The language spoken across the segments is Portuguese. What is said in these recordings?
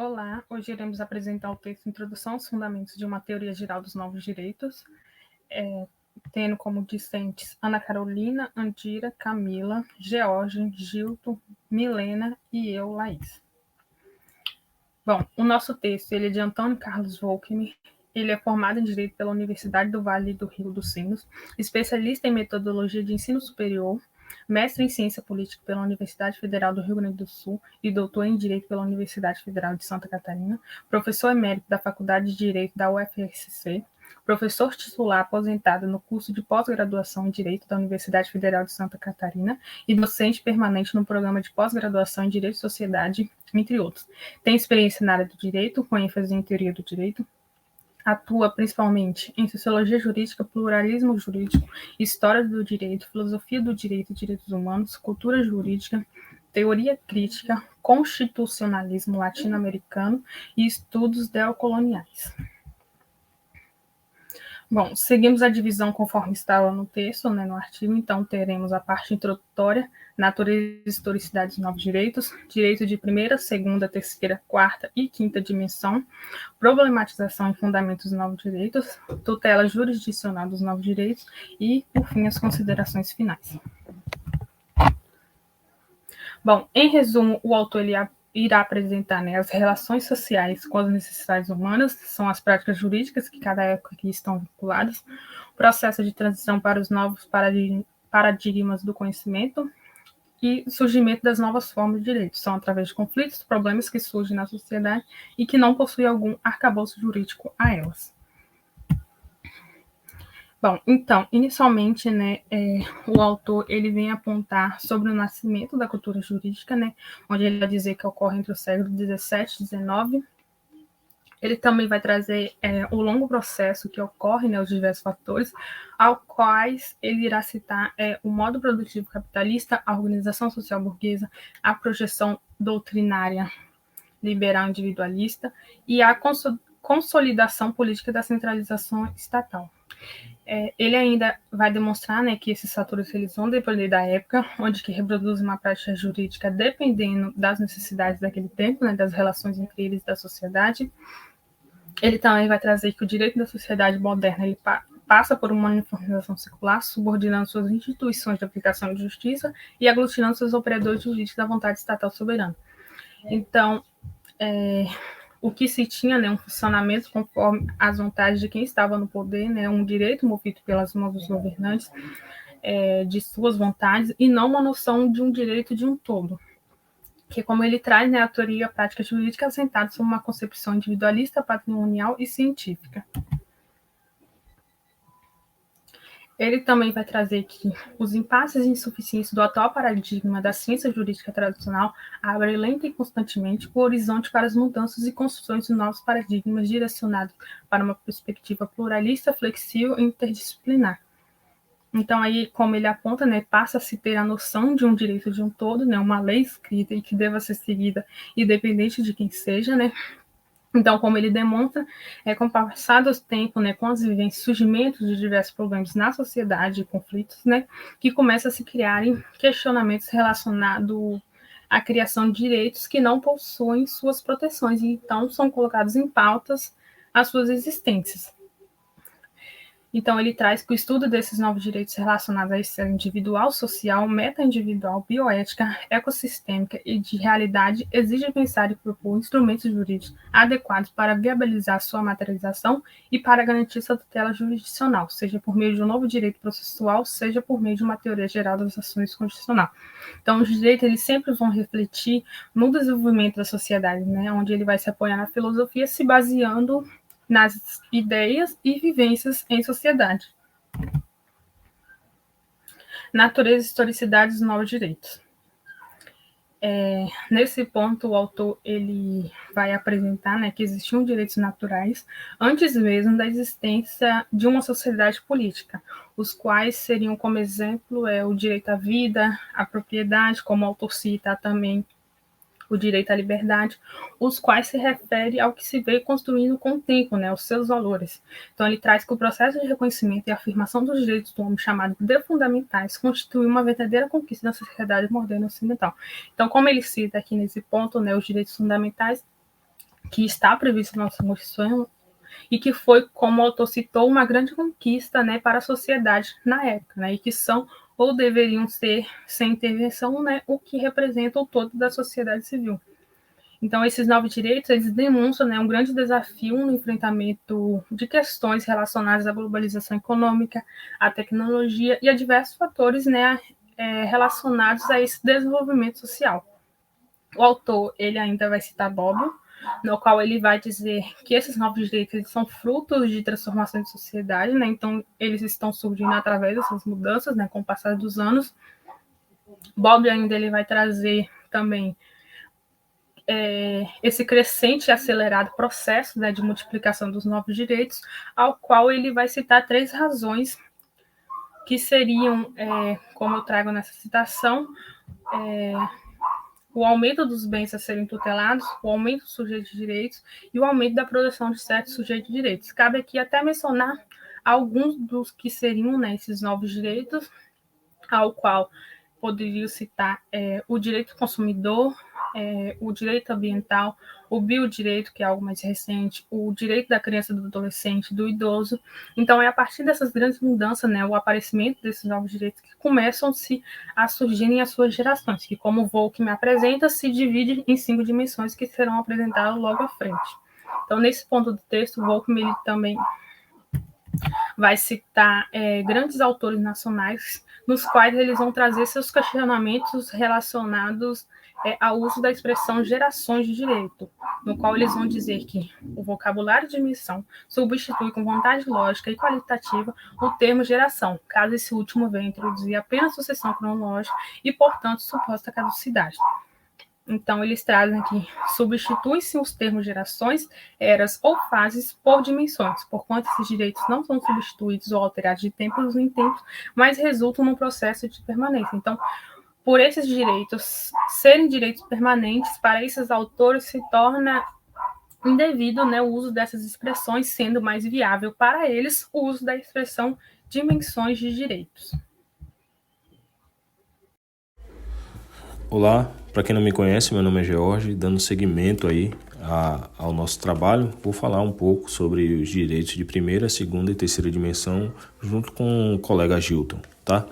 Olá, hoje iremos apresentar o texto Introdução aos Fundamentos de uma Teoria Geral dos Novos Direitos, tendo como discentes Ana Carolina, Andira, Camila, George, Gilton, Milena e eu, Laís. Bom, o nosso texto ele é de Antônio Carlos Volkmer. Ele é formado em Direito pela Universidade do Vale do Rio dos Sinos, especialista em Metodologia de Ensino Superior, mestre em Ciência Política pela Universidade Federal do Rio Grande do Sul e doutor em Direito pela Universidade Federal de Santa Catarina, professor emérito da Faculdade de Direito da UFSC, professor titular aposentado no curso de pós-graduação em Direito da Universidade Federal de Santa Catarina e docente permanente no programa de pós-graduação em Direito e Sociedade, entre outros. Tem experiência na área do direito, com ênfase em teoria do direito, atua principalmente em sociologia jurídica, pluralismo jurídico, história do direito, filosofia do direito e direitos humanos, cultura jurídica, teoria crítica, constitucionalismo latino-americano e estudos neocoloniais. Bom, seguimos a divisão conforme estava no texto, no artigo, então teremos a parte introdutória, natureza, historicidade dos novos direitos, direito de primeira, segunda, terceira, quarta e quinta dimensão, problematização e fundamentos dos novos direitos, tutela jurisdicional dos novos direitos e, por fim, as considerações finais. Bom, em resumo, o autor irá apresentar as relações sociais com as necessidades humanas, são as práticas jurídicas que cada época aqui estão vinculadas, o processo de transição para os novos paradigmas do conhecimento e o surgimento das novas formas de direito. São através de conflitos, problemas que surgem na sociedade e que não possuem algum arcabouço jurídico a elas. Bom, então, inicialmente, o autor ele vem apontar sobre o nascimento da cultura jurídica, onde ele vai dizer que ocorre entre o século XVII e XIX. Ele também vai trazer o longo processo que ocorre, os diversos fatores, ao quais ele irá citar o modo produtivo capitalista, a organização social burguesa, a projeção doutrinária liberal individualista e a consolidação política da centralização estatal. Ele ainda vai demonstrar que esses fatores eles vão depender da época, onde que reproduz uma prática jurídica dependendo das necessidades daquele tempo, das relações entre eles da sociedade. Ele também vai trazer que o direito da sociedade moderna ele passa por uma uniformização secular, subordinando suas instituições de aplicação de justiça e aglutinando seus operadores jurídicos à vontade estatal soberana. Então, o que se tinha, um funcionamento conforme as vontades de quem estava no poder, um direito movido pelas mãos dos governantes, de suas vontades, e não uma noção de um direito de um todo. Que como ele traz, a teoria a prática jurídica assentada sobre uma concepção individualista, patrimonial e científica. Ele também vai trazer que os impasses e insuficiências do atual paradigma da ciência jurídica tradicional abrem lenta e constantemente o horizonte para as mudanças e construções de novos paradigmas direcionados para uma perspectiva pluralista, flexível e interdisciplinar. Então, aí, como ele aponta, passa a se ter a noção de um direito de um todo, uma lei escrita e que deva ser seguida independente de quem seja, Então, como ele demonstra, com o passar do tempo, com as vivências, surgimento de diversos problemas na sociedade e conflitos, que começam a se criarem questionamentos relacionados à criação de direitos que não possuem suas proteções e, então, são colocados em pautas as suas existências. Então, ele traz que o estudo desses novos direitos relacionados à esfera individual, social, meta-individual, bioética, ecossistêmica e de realidade exige pensar e propor instrumentos jurídicos adequados para viabilizar sua materialização e para garantir sua tutela jurisdicional, seja por meio de um novo direito processual, seja por meio de uma teoria geral das ações constitucionais. Então, os direitos eles sempre vão refletir no desenvolvimento da sociedade, onde ele vai se apoiar na filosofia, se baseando nas ideias e vivências em sociedade. Natureza e historicidade dos novos direitos. Nesse ponto, o autor ele vai apresentar que existiam direitos naturais antes mesmo da existência de uma sociedade política, os quais seriam, como exemplo, o direito à vida, à propriedade, como o autor cita também o direito à liberdade, os quais se refere ao que se veio construindo com o tempo, os seus valores. Então, ele traz que o processo de reconhecimento e afirmação dos direitos do homem, chamado de fundamentais, constitui uma verdadeira conquista da sociedade moderna ocidental. Então, como ele cita aqui nesse ponto, os direitos fundamentais que está previsto na nossa Constituição e que foi, como o autor citou, uma grande conquista, né, para a sociedade na época, né, e que são ou deveriam ser sem intervenção, né, o que representa o todo da sociedade civil. Então, esses novos direitos, eles demonstram, né, um grande desafio no enfrentamento de questões relacionadas à globalização econômica, à tecnologia e a diversos fatores, né, relacionados a esse desenvolvimento social. O autor, ele ainda vai citar Bobbio, no qual ele vai dizer que esses novos direitos eles são frutos de transformação de sociedade, né? Então, eles estão surgindo através dessas mudanças, né, com o passar dos anos. Bobbio ainda ele vai trazer também esse crescente e acelerado processo, né, de multiplicação dos novos direitos, ao qual ele vai citar 3 razões que seriam, como eu trago nessa citação, o aumento dos bens a serem tutelados, o aumento do sujeito de direitos e o aumento da produção de certos sujeitos de direitos. Cabe aqui até mencionar alguns dos que seriam, né, esses novos direitos, ao qual poderia citar o direito do consumidor, o direito ambiental, o biodireito, que é algo mais recente, o direito da criança, do adolescente, do idoso. Então, é a partir dessas grandes mudanças, né, o aparecimento desses novos direitos que começam-se a surgirem as suas gerações, que, como o Volk me apresenta, se divide em 5 dimensões que serão apresentadas logo à frente. Então, nesse ponto do texto, o Volk ele também vai citar grandes autores nacionais, nos quais eles vão trazer seus questionamentos relacionados ao uso da expressão gerações de direito, no qual eles vão dizer que o vocabulário de missão substitui com vontade lógica e qualitativa o termo geração, caso esse último venha introduzir apenas sucessão cronológica e, portanto, suposta caducidade. Então, eles trazem aqui, substitui-se os termos gerações, eras ou fases por dimensões, porquanto esses direitos não são substituídos ou alterados de tempos em tempos, mas resultam num processo de permanência. Então, por esses direitos serem direitos permanentes, para esses autores se torna indevido, né, o uso dessas expressões, sendo mais viável para eles o uso da expressão dimensões de direitos. Olá, para quem não me conhece, meu nome é George, dando seguimento aí ao nosso trabalho, vou falar um pouco sobre os direitos de primeira, segunda e terceira dimensão, junto com o colega Gilton, tá?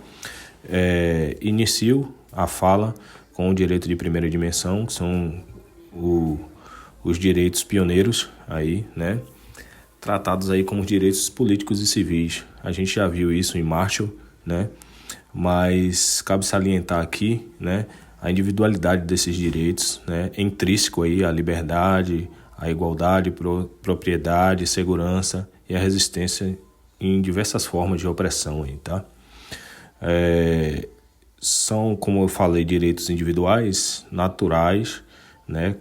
Inicio a fala com o direito de primeira dimensão, que são os direitos pioneiros aí, né? Tratados aí como direitos políticos e civis. A gente já viu isso em Marshall, né? Mas cabe salientar aqui, né, a individualidade desses direitos, né, intrínseco aí à liberdade, à igualdade, propriedade, segurança e a resistência em diversas formas de opressão aí, tá? São, como eu falei, direitos individuais, naturais, né,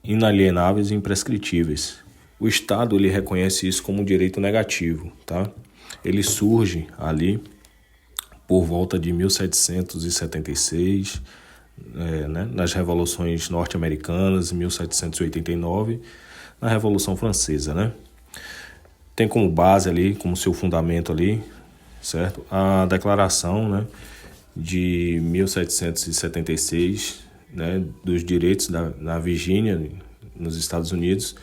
inalienáveis e imprescritíveis. O Estado ele reconhece isso como um direito negativo, tá? Ele surge ali por volta de 1776, né, nas revoluções norte-americanas, 1789, na Revolução Francesa, né? Tem como base ali, como seu fundamento ali, certo? A Declaração, né, de 1776, né, dos direitos na Virgínia, nos Estados Unidos,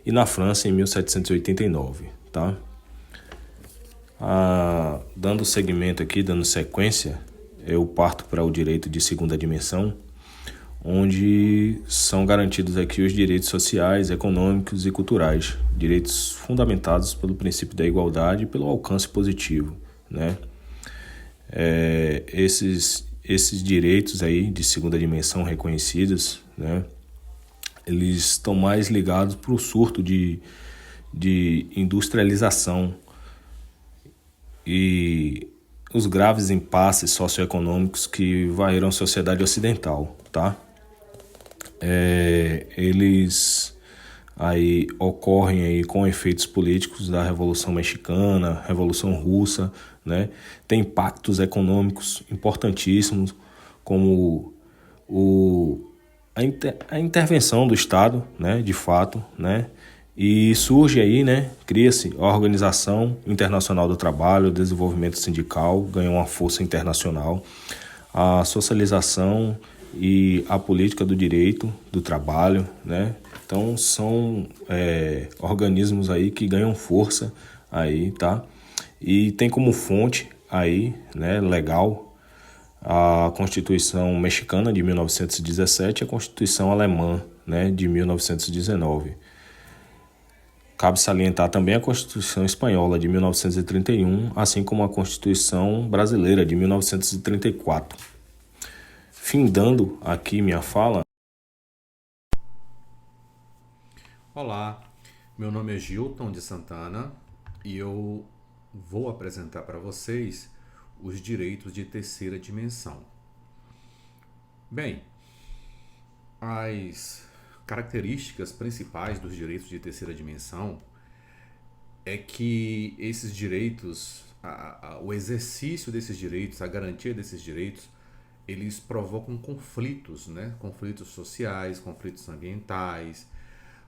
e na França em 1789, tá? Dando seguimento aqui, dando sequência, eu parto para o direito de segunda dimensão, onde são garantidos aqui os direitos sociais, econômicos e culturais, direitos fundamentados pelo princípio da igualdade e pelo alcance positivo, né? Esses direitos aí de segunda dimensão reconhecidos, né, eles estão mais ligados para o surto de industrialização e os graves impasses socioeconômicos que varreram a sociedade ocidental, tá? Eles aí ocorrem aí com efeitos políticos da Revolução Mexicana, Revolução Russa, né? Tem impactos econômicos importantíssimos, como a intervenção do Estado, né? De fato, né? E surge aí, né, cria-se a Organização Internacional do Trabalho, o desenvolvimento sindical, ganhou uma força internacional, a socialização e a política do direito, do trabalho, né? Então são organismos aí que ganham força aí, tá? E tem como fonte aí, né, legal, a Constituição Mexicana de 1917 e a Constituição Alemã, né, de 1919. Cabe salientar também a Constituição Espanhola de 1931, assim como a Constituição Brasileira de 1934. Findando aqui minha fala. Olá, meu nome é Gilton de Santana e eu vou apresentar para vocês os direitos de terceira dimensão. Bem, as características principais dos direitos de terceira dimensão é que esses direitos, o exercício desses direitos, a garantia desses direitos, eles provocam conflitos, né? Conflitos sociais, conflitos ambientais.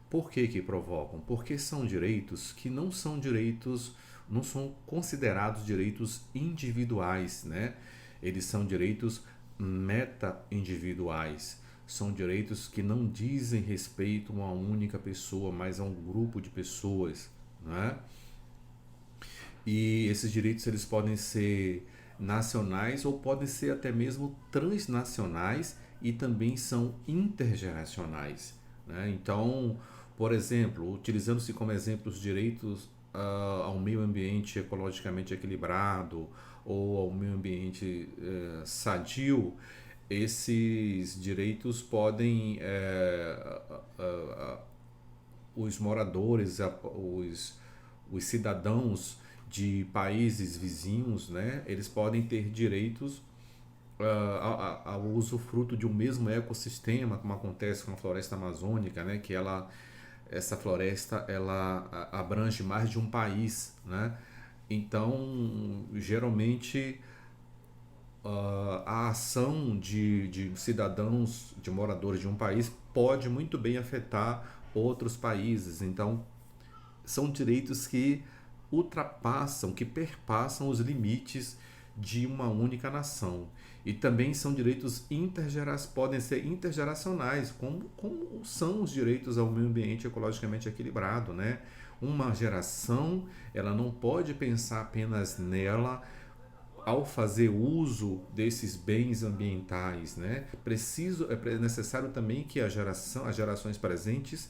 Por que que provocam? Porque são direitos que não são direitos, não são considerados direitos individuais, né? Eles são direitos meta-individuais. São direitos que não dizem respeito a uma única pessoa, mas a um grupo de pessoas, né? E esses direitos eles podem ser nacionais ou podem ser até mesmo transnacionais e também são intergeracionais, né? Então, por exemplo, utilizando-se como exemplo os direitos ao meio ambiente ecologicamente equilibrado ou ao meio ambiente sadio, esses direitos podem os moradores, os cidadãos de países vizinhos, né, eles podem ter direitos ao usufruto de um mesmo ecossistema, como acontece com a floresta amazônica, né, que essa floresta ela abrange mais de um país, né? Então, geralmente a ação de cidadãos, de moradores de um país pode muito bem afetar outros países. Então, são direitos que ultrapassam, que perpassam os limites de uma única nação. E também são direitos podem ser intergeracionais, como são os direitos ao meio ambiente ecologicamente equilibrado, né? Uma geração, ela não pode pensar apenas nela ao fazer uso desses bens ambientais, né? É necessário também que as gerações presentes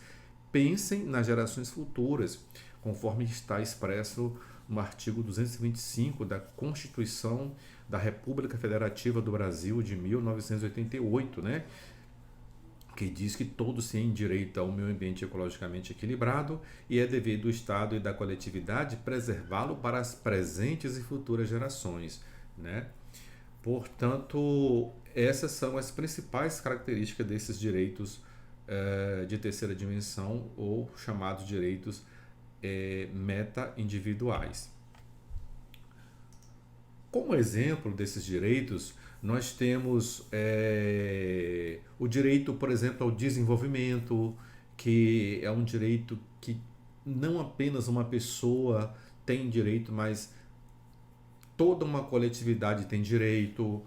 pensem nas gerações futuras, conforme está expresso no artigo 225 da Constituição da República Federativa do Brasil de 1988, né? Que diz que todos têm direito ao meio ambiente ecologicamente equilibrado e é dever do Estado e da coletividade preservá-lo para as presentes e futuras gerações, né? Portanto, essas são as principais características desses direitos de terceira dimensão ou chamados direitos meta-individuais. Como exemplo desses direitos, nós temos o direito, por exemplo, ao desenvolvimento, que é um direito que não apenas uma pessoa tem direito, mas toda uma coletividade tem direito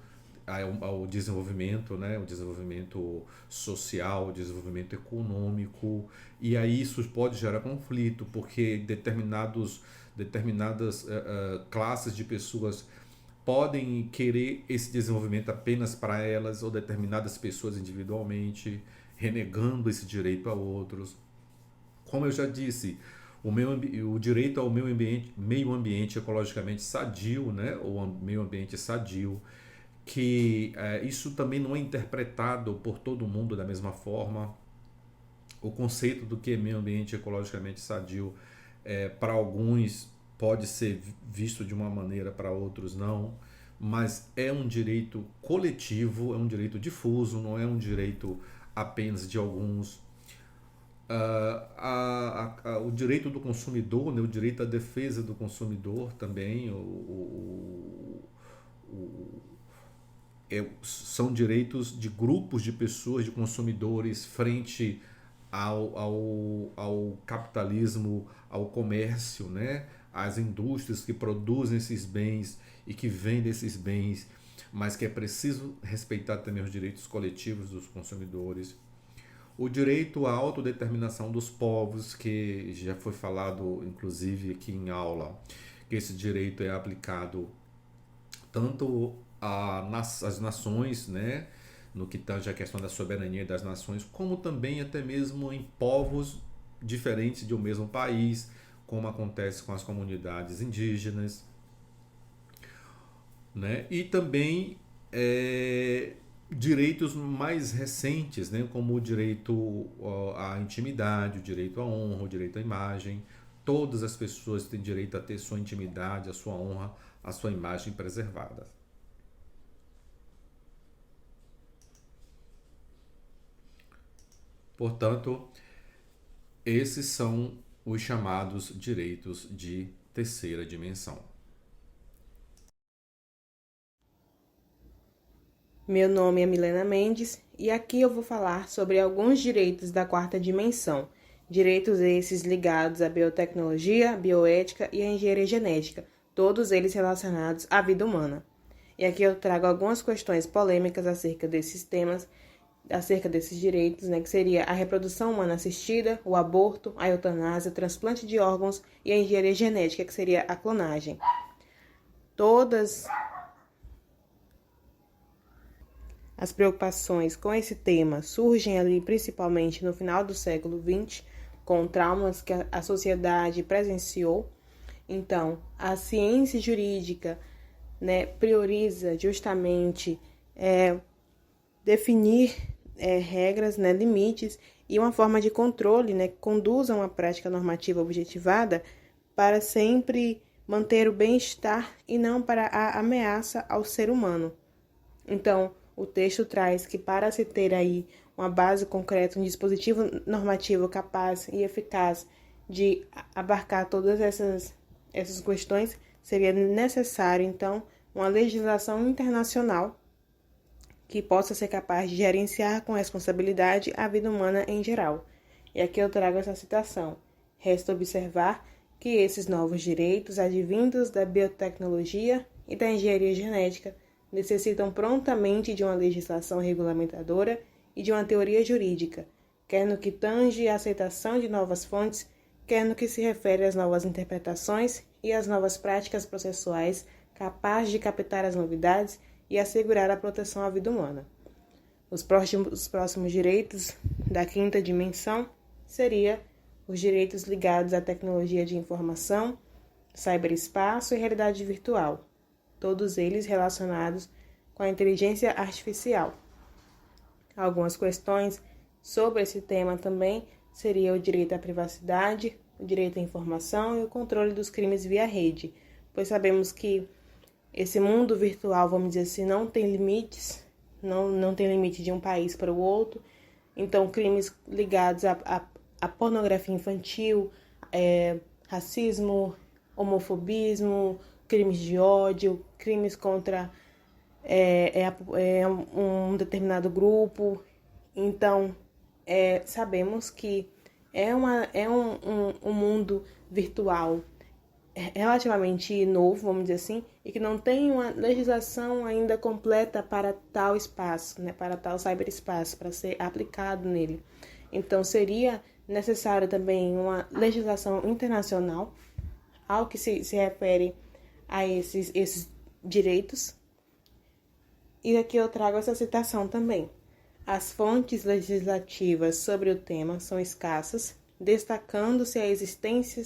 ao desenvolvimento, né? O desenvolvimento social, o desenvolvimento econômico, e aí isso pode gerar conflito, porque determinadas classes de pessoas podem querer esse desenvolvimento apenas para elas ou determinadas pessoas individualmente, renegando esse direito a outros. Como eu já disse, o direito ao meio ambiente ecologicamente sadio, né, ou meio ambiente sadio, que isso também não é interpretado por todo mundo da mesma forma. O conceito do que é meio ambiente ecologicamente sadio, para alguns pode ser visto de uma maneira, para outros não, mas é um direito coletivo, é um direito difuso, não é um direito apenas de alguns. O direito do consumidor, né, o direito à defesa do consumidor também, são direitos de grupos de pessoas, de consumidores, frente ao capitalismo, ao comércio, né? Às indústrias que produzem esses bens e que vendem esses bens. mas que é preciso respeitar também os direitos coletivos dos consumidores. O direito à autodeterminação dos povos, que já foi falado inclusive aqui em aula, que esse direito é aplicado tanto às nações, né, no que tange a questão da soberania das nações, como também até mesmo em povos diferentes de um mesmo país, como acontece com as comunidades indígenas, né? E também direitos mais recentes, né? Como o direito à intimidade, o direito à honra, o direito à imagem. Todas as pessoas têm direito a ter sua intimidade, a sua honra, a sua imagem preservada. Portanto, esses são os chamados direitos de terceira dimensão. Meu nome é Milena Mendes e aqui eu vou falar sobre alguns direitos da quarta dimensão. Direitos esses ligados à biotecnologia, bioética e à engenharia genética, todos eles relacionados à vida humana. E aqui eu trago algumas questões polêmicas acerca desses temas, acerca desses direitos, que seria a reprodução humana assistida, o aborto, a eutanásia, o transplante de órgãos e a engenharia genética, que seria a clonagem. Todas as preocupações com esse tema surgem ali principalmente no final do século XX, com traumas que a sociedade presenciou. Então, a ciência jurídica, prioriza justamente definir regras, limites e uma forma de controle, que conduza a uma prática normativa objetivada para sempre manter o bem-estar e não para a ameaça ao ser humano. Então, o texto traz que para se ter aí uma base concreta, um dispositivo normativo capaz e eficaz de abarcar todas essas questões, seria necessário, então, uma legislação internacional que possa ser capaz de gerenciar com responsabilidade a vida humana em geral. E aqui eu trago essa citação. Resta observar que esses novos direitos advindos da biotecnologia e da engenharia genética necessitam prontamente de uma legislação regulamentadora e de uma teoria jurídica, quer no que tange à aceitação de novas fontes, quer no que se refere às novas interpretações e às novas práticas processuais capazes de captar as novidades e assegurar a proteção à vida humana. Os próximos direitos da quinta dimensão seriam os direitos ligados à tecnologia de informação, ciberespaço e realidade virtual, todos eles relacionados com a inteligência artificial. Algumas questões sobre esse tema também seria o direito à privacidade, o direito à informação e o controle dos crimes via rede, pois sabemos que esse mundo virtual, vamos dizer assim, não tem limites, não tem limite de um país para o outro. Então, crimes ligados à pornografia infantil, racismo, homofobismo, crimes de ódio, crimes contra um determinado grupo. Então, sabemos que é um mundo virtual relativamente novo, vamos dizer assim, e que não tem uma legislação ainda completa para tal espaço, para tal cyberespaço, para ser aplicado nele. Então, seria necessário também uma legislação internacional ao que se refere a esses direitos. E aqui eu trago essa citação também. As fontes legislativas sobre o tema são escassas, destacando-se a existência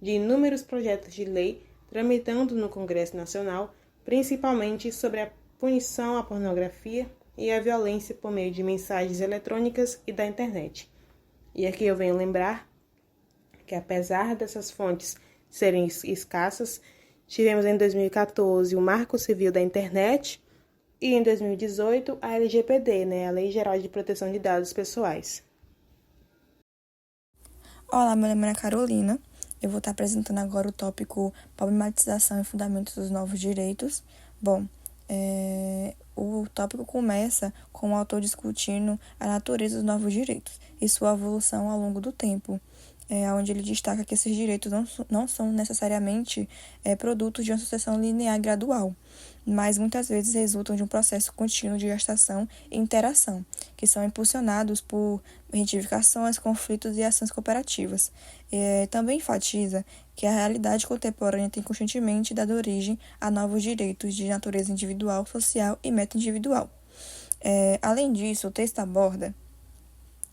de inúmeros projetos de lei tramitando no Congresso Nacional, principalmente sobre a punição à pornografia e à violência por meio de mensagens eletrônicas e da internet. E aqui eu venho lembrar que, apesar dessas fontes serem escassas, tivemos em 2014 o Marco Civil da Internet e em 2018 a LGPD, a Lei Geral de Proteção de Dados Pessoais. Olá, meu nome é Carolina. Eu vou estar apresentando agora o tópico Problematização e Fundamentos dos Novos Direitos. Bom, o tópico começa com o autor discutindo a natureza dos novos direitos e sua evolução ao longo do tempo, onde ele destaca que esses direitos não são necessariamente produtos de uma sucessão linear gradual, mas muitas vezes resultam de um processo contínuo de gestação e interação, que são impulsionados por identificações, conflitos e ações cooperativas. Também enfatiza que a realidade contemporânea tem constantemente dado origem a novos direitos de natureza individual, social e meta-individual. Além disso, o texto aborda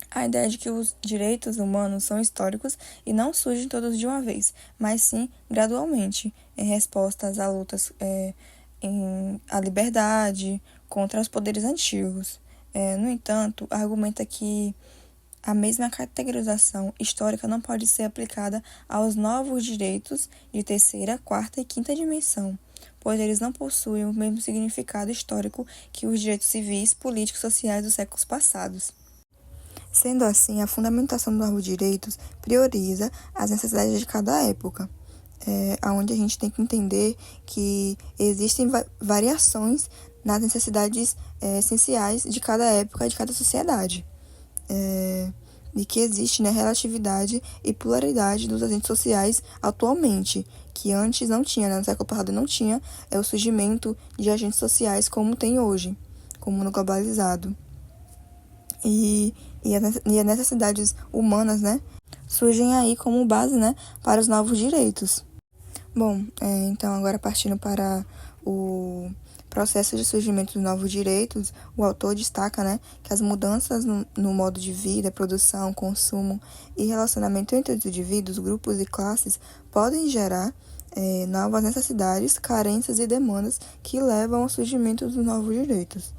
a ideia de que os direitos humanos são históricos e não surgem todos de uma vez, mas sim gradualmente, em respostas a lutas à liberdade contra os poderes antigos. No entanto, argumenta que a mesma categorização histórica não pode ser aplicada aos novos direitos de terceira, quarta e quinta dimensão, pois eles não possuem o mesmo significado histórico que os direitos civis, políticos e sociais dos séculos passados. Sendo assim, a fundamentação dos novos direitos prioriza as necessidades de cada época, onde a gente tem que entender que existem variações nas necessidades essenciais de cada época, de cada sociedade, e que existe, né, relatividade e pluralidade dos agentes sociais atualmente, que antes não tinha, né, no século passado não tinha o surgimento de agentes sociais como tem hoje, como no globalizado. E as necessidades humanas, né, surgem aí como base, né, para os novos direitos. Bom, então agora partindo para o processo de surgimento dos novos direitos, o autor destaca, né, que as mudanças no modo de vida, produção, consumo e relacionamento entre os indivíduos, grupos e classes podem gerar novas necessidades, carências e demandas que levam ao surgimento dos novos direitos.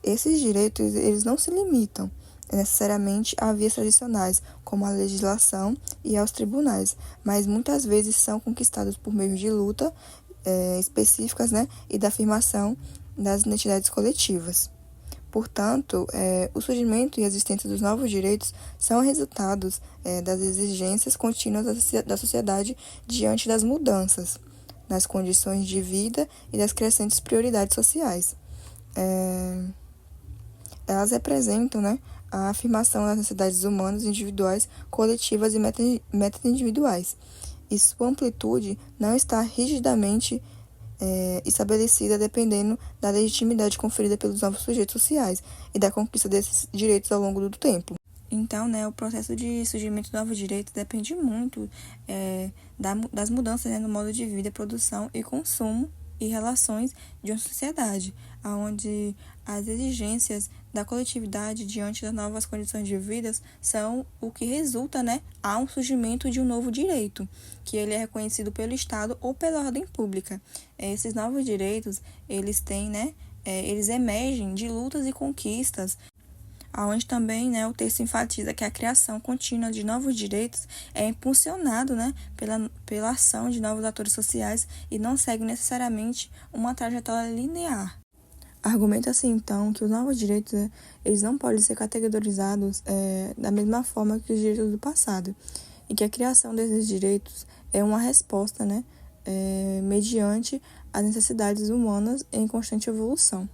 Esses direitos eles não se limitam necessariamente a vias tradicionais, como a legislação e aos tribunais, mas muitas vezes são conquistados por meio de luta específicas, né, e da afirmação das identidades coletivas. Portanto, o surgimento e a existência dos novos direitos são resultados das exigências contínuas da sociedade diante das mudanças nas condições de vida e das crescentes prioridades sociais. Elas representam, né, a afirmação das necessidades humanas, individuais, coletivas e meta-individuais. E sua amplitude não está rigidamente estabelecida dependendo da legitimidade conferida pelos novos sujeitos sociais e da conquista desses direitos ao longo do tempo. Então, né, o processo de surgimento de novos direitos depende muito das mudanças, né, no modo de vida, produção e consumo e relações de uma sociedade, onde as exigências da coletividade diante das novas condições de vida são o que resulta, né, a um surgimento de um novo direito, que ele é reconhecido pelo Estado ou pela ordem pública. Esses novos direitos, eles têm, né, eles emergem de lutas e conquistas, onde também, né, o texto enfatiza que a criação contínua de novos direitos é impulsionado, né, pela ação de novos atores sociais e não segue necessariamente uma trajetória linear. Argumenta-se, então, que os novos direitos eles não podem ser categorizados da mesma forma que os direitos do passado, e que a criação desses direitos é uma resposta, né, mediante as necessidades humanas em constante evolução.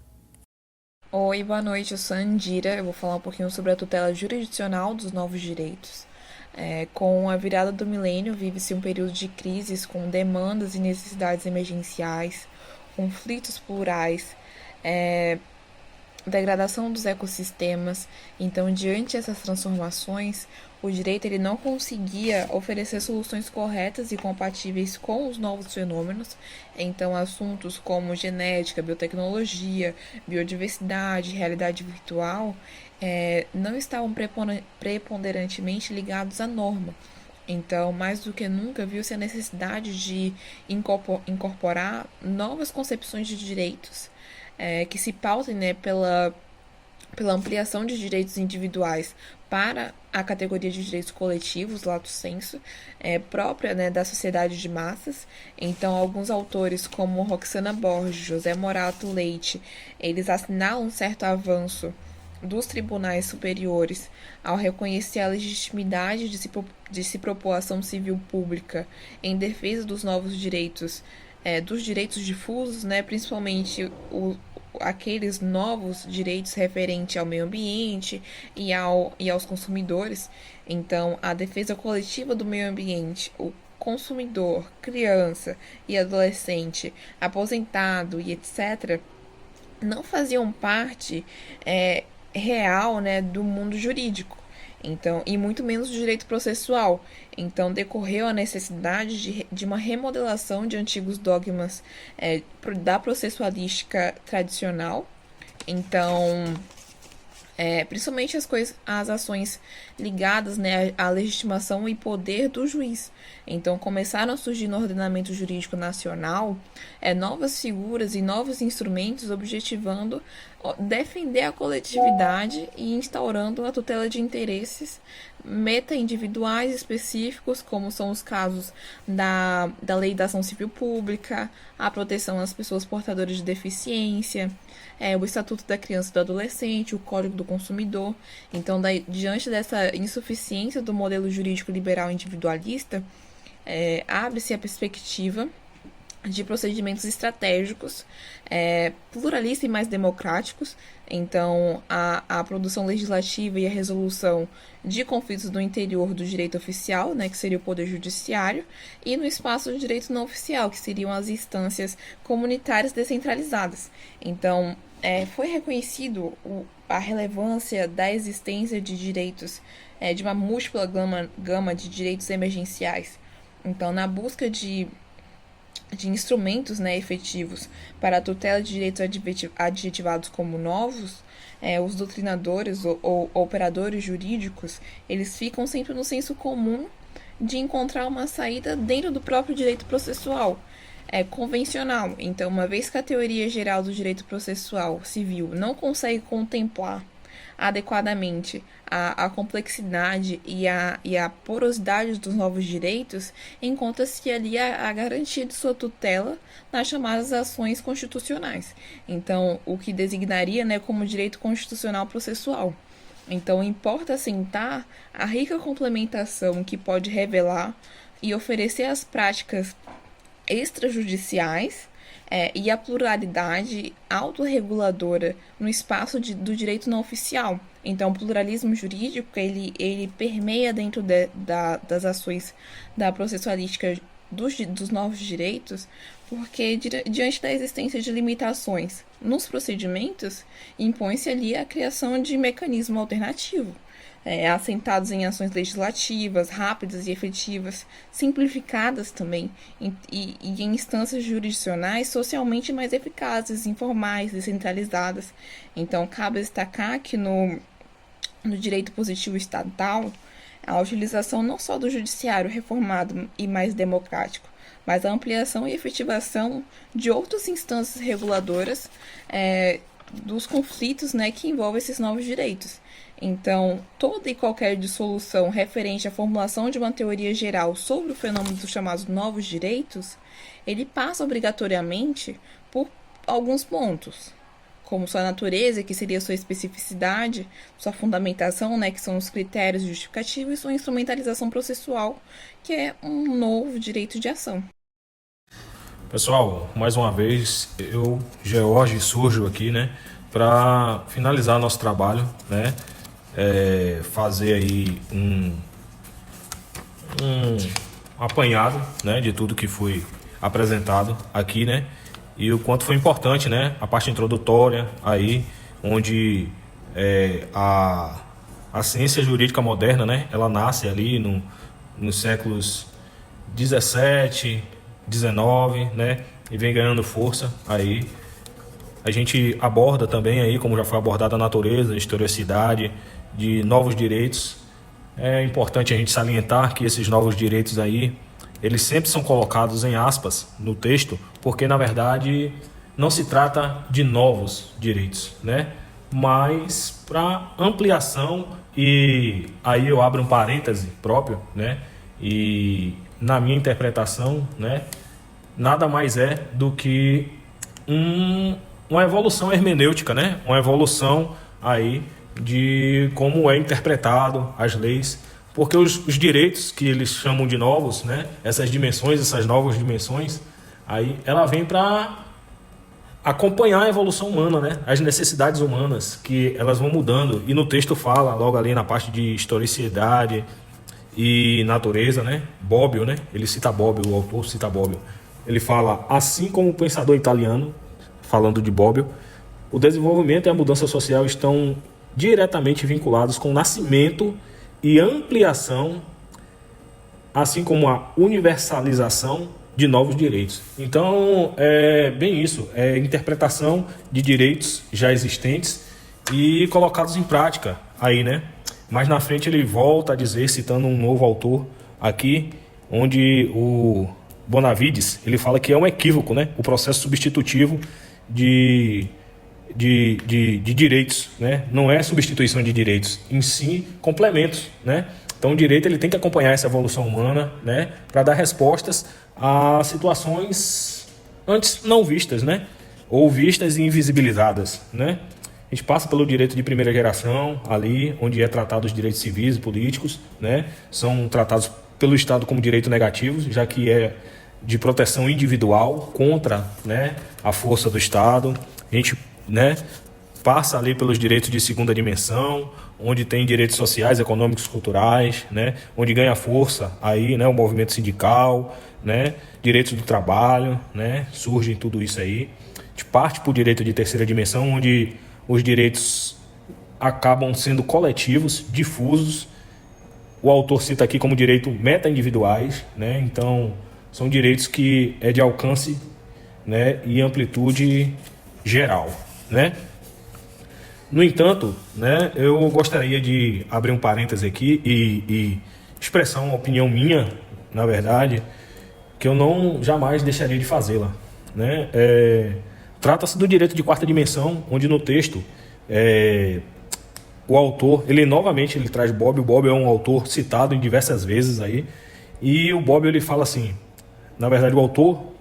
Oi, boa noite, eu sou a Andira, eu vou falar um pouquinho sobre a tutela jurisdicional dos novos direitos. Com a virada do milênio, vive-se um período de crises com demandas e necessidades emergenciais, conflitos plurais, degradação dos ecossistemas. Então, diante dessas transformações, o direito ele não conseguia oferecer soluções corretas e compatíveis com os novos fenômenos. Então, assuntos como genética, biotecnologia, biodiversidade, realidade virtual não estavam preponderantemente ligados à norma. Então, mais do que nunca, viu-se a necessidade de incorporar novas concepções de direitos que se pautem, né, pela ampliação de direitos individuais para a categoria de direitos coletivos, lato sensu, própria, né, da sociedade de massas. Então, alguns autores como Roxana Borges, José Morato Leite, eles assinalam um certo avanço dos tribunais superiores ao reconhecer a legitimidade de se propor ação civil pública em defesa dos novos direitos, dos direitos difusos, né, principalmente aqueles novos direitos referentes ao meio ambiente e aos consumidores. Então, a defesa coletiva do meio ambiente, consumidor, criança e adolescente, aposentado e etc., não faziam parte real, né, do mundo jurídico. Então, e muito menos do direito processual. Então, decorreu a necessidade de uma remodelação de antigos dogmas da processualística tradicional. Então, principalmente as ações ligadas, né, à legitimação e poder do juiz. Então, começaram a surgir no ordenamento jurídico nacional novas figuras e novos instrumentos objetivando defender a coletividade e instaurando a tutela de interesses meta-individuais específicos, como são os casos da Lei da Ação Civil Pública, a proteção às pessoas portadoras de deficiência, o Estatuto da Criança e do Adolescente, o Código do Consumidor. Então, diante dessa insuficiência do modelo jurídico liberal individualista, abre-se a perspectiva de procedimentos estratégicos, pluralistas e mais democráticos. Então, a produção legislativa e a resolução de conflitos no interior do direito oficial, né, que seria o Poder Judiciário, e no espaço do direito não oficial, que seriam as instâncias comunitárias descentralizadas. Então, foi reconhecido a relevância da existência de direitos, de uma múltipla gama de direitos emergenciais. Então, na busca de instrumentos, né, efetivos para a tutela de direitos adjetivados como novos, os doutrinadores ou operadores jurídicos, eles ficam sempre no senso comum de encontrar uma saída dentro do próprio direito processual convencional. Então, uma vez que a teoria geral do direito processual civil não consegue contemplar adequadamente a complexidade e a porosidade dos novos direitos, encontra-se ali a garantia de sua tutela nas chamadas ações constitucionais. Então, o que designaria, né, como direito constitucional processual. Então, importa assentar a rica complementação que pode revelar e oferecer as práticas extrajudiciais e a pluralidade autorreguladora no espaço do direito não oficial. Então, o pluralismo jurídico, ele permeia dentro das ações da processualística dos novos direitos, porque diante da existência de limitações nos procedimentos, impõe-se ali a criação de mecanismo alternativo, assentados em ações legislativas, rápidas e efetivas, simplificadas também, e em instâncias jurisdicionais socialmente mais eficazes, informais, descentralizadas. Então, cabe destacar que no direito positivo estatal, a utilização não só do judiciário reformado e mais democrático, mas a ampliação e efetivação de outras instâncias reguladoras dos conflitos, né, que envolvem esses novos direitos. Então, toda e qualquer dissolução referente à formulação de uma teoria geral sobre o fenômeno dos chamados novos direitos, ele passa obrigatoriamente por alguns pontos, como sua natureza, que seria sua especificidade, sua fundamentação, né, que são os critérios justificativos, e sua instrumentalização processual, que é um novo direito de ação. Pessoal, mais uma vez, eu, George, surjo aqui, né, para finalizar nosso trabalho, né, fazer aí um apanhado, né, de tudo que foi apresentado aqui, né, e o quanto foi importante, né, a parte introdutória aí, onde a ciência jurídica moderna, né, ela nasce ali nos séculos 17, 19, né, e vem ganhando força aí. A gente aborda também aí, como já foi abordada, a natureza, a historicidade de novos direitos. É importante a gente salientar que esses novos direitos aí, eles sempre são colocados em aspas no texto, porque na verdade não se trata de novos direitos, né? Mas para ampliação, e aí eu abro um parêntese próprio, né? E na minha interpretação, né, nada mais é do que uma evolução hermenêutica, né? Uma evolução aí de como é interpretado as leis, porque os direitos que eles chamam de novos, né? Essas dimensões, essas novas dimensões, aí ela vem para acompanhar a evolução humana, né? As necessidades humanas, que elas vão mudando, e no texto fala logo ali na parte de historicidade e natureza, né? Bobbio, né? Ele cita Bobbio, o autor cita Bobbio. Ele fala, assim como o pensador italiano, falando de Bobbio, o desenvolvimento e a mudança social estão diretamente vinculados com o nascimento e ampliação, assim como a universalização de novos direitos. Então, é bem isso, é interpretação de direitos já existentes e colocados em prática aí, né? Mais na frente ele volta a dizer, citando um novo autor aqui, onde o Bonavides, ele fala que é um equívoco, né? O processo substitutivo de direitos, né? Não é substituição de direitos, em si, complementos, né? Então o direito ele tem que acompanhar essa evolução humana, né? Para dar respostas a situações antes não vistas, né? Ou vistas e invisibilizadas, né? A gente passa pelo direito de primeira geração, ali, onde é tratado os direitos civis e políticos, né? São tratados pelo Estado como direito negativo, já que é de proteção individual contra, né, a força do Estado. A gente, né, passa ali pelos direitos de segunda dimensão, onde tem direitos sociais, econômicos, culturais, né, onde ganha força aí, né, o movimento sindical, né, direitos do trabalho, né, surge tudo isso aí. A gente parte para o direito de terceira dimensão, onde os direitos acabam sendo coletivos, difusos. O autor cita aqui como direito meta-individuais, né? Então, são direitos que é de alcance, né, e amplitude geral, né? No entanto, né, eu gostaria de abrir um parêntese aqui e expressar uma opinião minha, na verdade, que eu não jamais deixaria de fazê-la, né? Trata-se do direito de quarta dimensão, onde no texto o autor, ele novamente ele traz Bobbio. O Bobbio é um autor citado em diversas vezes aí, e o Bobbio ele fala assim, na verdade o autor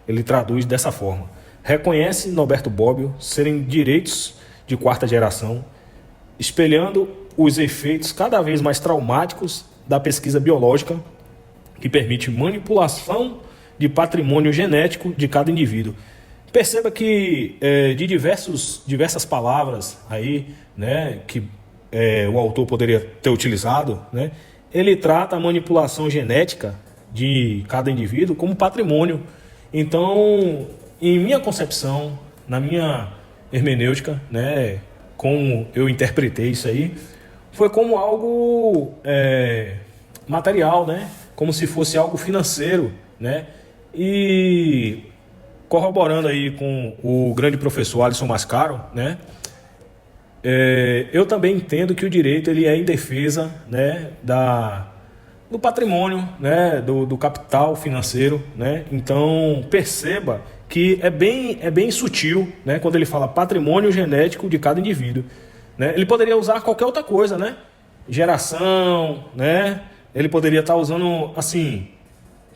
ele traduz dessa forma: reconhece Norberto Bobbio serem direitos de quarta geração, espelhando os efeitos cada vez mais traumáticos da pesquisa biológica que permite manipulação de patrimônio genético de cada indivíduo. Perceba que de diversas palavras aí, né, que o autor poderia ter utilizado, né, ele trata a manipulação genética de cada indivíduo como patrimônio. Então, em minha concepção, na minha hermenêutica, né, como eu interpretei isso aí, foi como algo material, né, como se fosse algo financeiro, né, e corroborando aí com o grande professor Alisson Mascaro, né, eu também entendo que o direito ele é em defesa, né, do patrimônio, né, do capital financeiro, né. Então perceba que é bem sutil, né, quando ele fala patrimônio genético de cada indivíduo, né. Ele poderia usar qualquer outra coisa, né, geração, né, ele poderia estar usando assim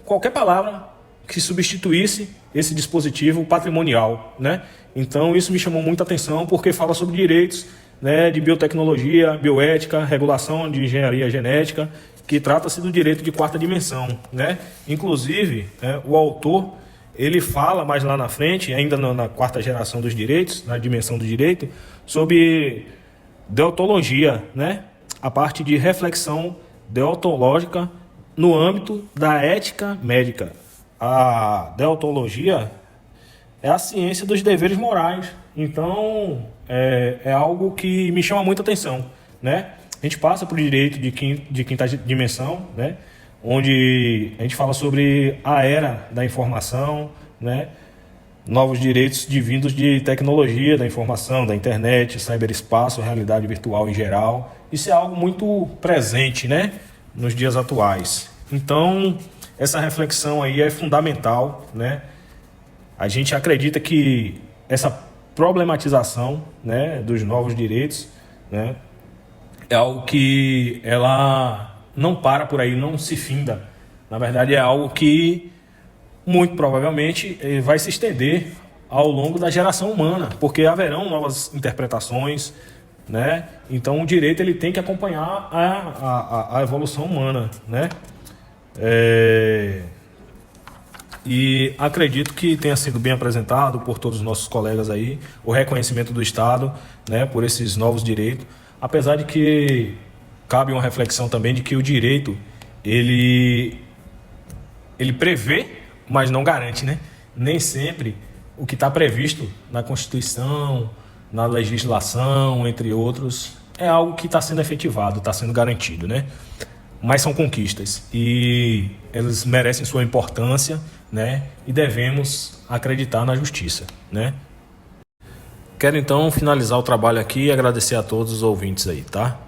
qualquer palavra que substituísse esse dispositivo patrimonial, né? Então isso me chamou muita atenção porque fala sobre direitos, né, de biotecnologia, bioética, regulação de engenharia genética, que trata-se do direito de quarta dimensão, né? Inclusive, o autor ele fala mais lá na frente, ainda na quarta geração dos direitos, na dimensão do direito, sobre deontologia, né? A parte de reflexão deontológica no âmbito da ética médica. A deontologia é a ciência dos deveres morais. Então, é algo que me chama muita atenção, né? A gente passa por direito de quinta dimensão, né? Onde a gente fala sobre a era da informação, né? Novos direitos vindos de tecnologia da informação, da internet, cyberespaço, realidade virtual em geral. Isso é algo muito presente, né, nos dias atuais. Então, essa reflexão aí é fundamental, né? A gente acredita que essa problematização, né, dos novos direitos, né, é algo que ela não para por aí, não se finda. Na verdade, é algo que muito provavelmente vai se estender ao longo da geração humana, porque haverão novas interpretações, né? Então o direito ele tem que acompanhar a evolução humana, né? E acredito que tenha sido bem apresentado por todos os nossos colegas aí o reconhecimento do Estado, né, por esses novos direitos, apesar de que cabe uma reflexão também de que o direito, ele prevê, mas não garante, né? Nem sempre o que está previsto na Constituição, na legislação, entre outros, é algo que está sendo efetivado, está sendo garantido, né? Mas são conquistas e elas merecem sua importância, né? E devemos acreditar na justiça, né? Quero então finalizar o trabalho aqui e agradecer a todos os ouvintes aí, tá?